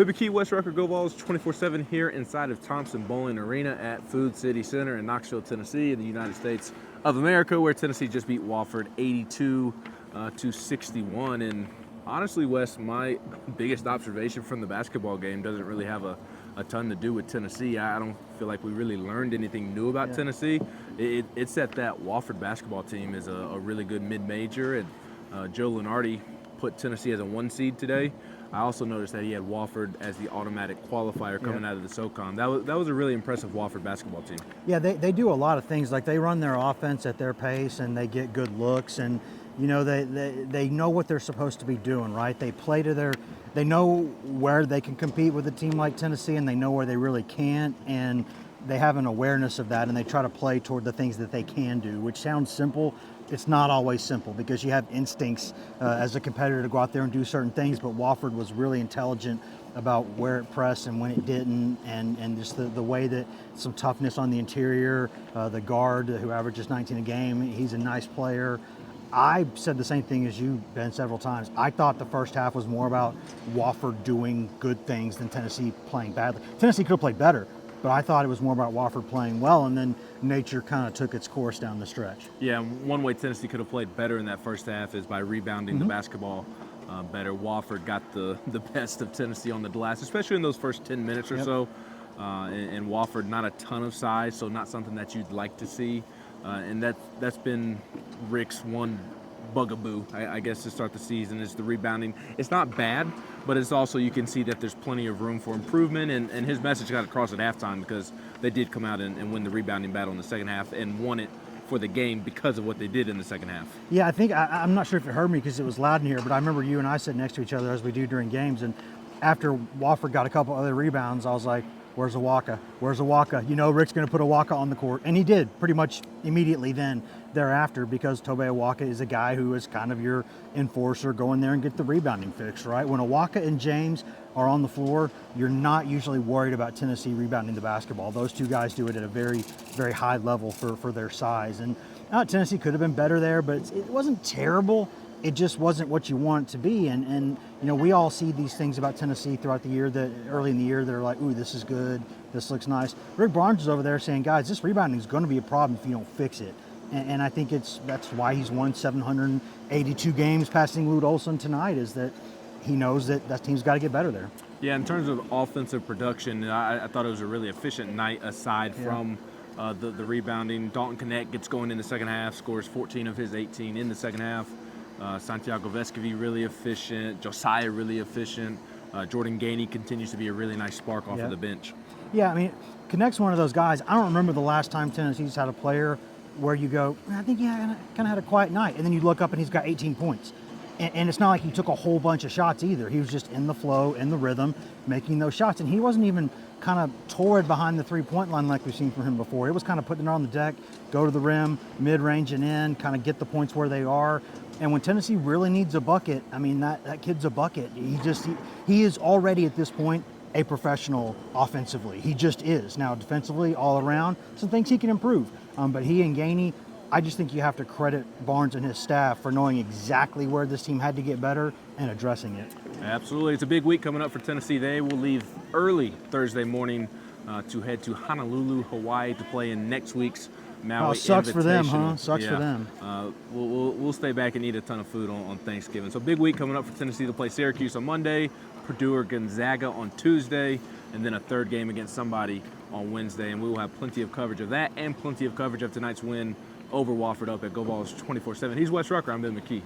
McKee, West Rucker, Go Vols 24/7 here inside of Thompson Bowling Arena at Food City Center in Knoxville, Tennessee, in the United States of America, where Tennessee just beat Wofford 82-61. And honestly, Wes, my biggest observation from the basketball game doesn't really have a ton to do with Tennessee. I don't feel like we really learned anything new about Tennessee. It's that Wofford basketball team is a really good mid-major, and Joe Lunardi put Tennessee as a 1 seed today. I also noticed that he had Wofford as the automatic qualifier coming out of the SoCon. That was a really impressive Wofford basketball team. Yeah, they do a lot of things. Like, they run their offense at their pace and they get good looks, and you know they know what they're supposed to be doing, right? They play to they know where they can compete with a team like Tennessee, and they know where they really can't, and they have an awareness of that, and they try to play toward the things that they can do, which sounds simple. It's not always simple because you have instincts as a competitor to go out there and do certain things, but Wofford was really intelligent about where it pressed and when it didn't, and just the way that some toughness on the interior. The guard, who averages 19 a game, he's a nice player. I said the same thing as you, Ben, several times. I thought the first half was more about Wofford doing good things than Tennessee playing badly. Tennessee could have played better, but I thought it was more about Wofford playing well, and then nature kind of took its course down the stretch. Yeah, one way Tennessee could have played better in that first half is by rebounding the basketball better. Wofford got the best of Tennessee on the glass, especially in those first 10 minutes or so. And Wofford, not a ton of size, so not something that you'd like to see. And that's been Rick's one bugaboo, I guess, to start the season, is the rebounding. It's not bad, but it's also, you can see that there's plenty of room for improvement, and his message got across at halftime because they did come out and win the rebounding battle in the second half and won it for the game because of what they did in the second half. Yeah, I think, I'm not sure if it heard me because it was loud in here, but I remember you and I sitting next to each other as we do during games, and after Wofford got a couple other rebounds, I was like, where's Awaka? Where's Awaka? You know, Rick's going to put Awaka on the court. And he did pretty much immediately thereafter, because Tobe Awaka is a guy who is kind of your enforcer, go in there and get the rebounding fix, right? When Awaka and James are on the floor, you're not usually worried about Tennessee rebounding the basketball. Those two guys do it at a very, very high level for their size. And Tennessee could have been better there, but it wasn't terrible. It just wasn't what you want it to be. And you know, we all see these things about Tennessee throughout the year, that early in the year, they're like, ooh, this is good, this looks nice. Rick Barnes is over there saying, guys, this rebounding is going to be a problem if you don't fix it. And I think that's why he's won 782 games passing Lute Olson tonight, is that he knows that team's got to get better there. Yeah, in terms of offensive production, I thought it was a really efficient night aside from the rebounding. Dalton Connect gets going in the second half, scores 14 of his 18 in the second half. Santiago Vescovi really efficient. Josiah really efficient. Jordan Gainey continues to be a really nice spark off of the bench. Yeah, I mean, Connect's one of those guys. I don't remember the last time Tennessee's had a player where you go, I think he kind of had a quiet night, and then you look up and he's got 18 points. And it's not like he took a whole bunch of shots either. He was just in the flow, in the rhythm, making those shots. And he wasn't even kind of torrid behind the three-point line like we've seen from him before. It was kind of putting it on the deck, go to the rim, mid-range and in, kind of get the points where they are. And when Tennessee really needs a bucket, I mean, that kid's a bucket. He is already at this point a professional offensively. He just is. Now, defensively, all around, some things he can improve. But he and Gainey, I just think you have to credit Barnes and his staff for knowing exactly where this team had to get better and addressing it. Absolutely. It's a big week coming up for Tennessee. They will leave early Thursday morning to head to Honolulu, Hawaii to play in next week's Maui sucks for them, huh? Invitational. Sucks for them. We'll stay back and eat a ton of food on Thanksgiving. So big week coming up for Tennessee to play Syracuse on Monday, Purdue or Gonzaga on Tuesday, and then a third game against somebody on Wednesday. And we will have plenty of coverage of that and plenty of coverage of tonight's win over Wofford up at Go Vols 24/7. He's Wes Rucker. I'm Ben McKee.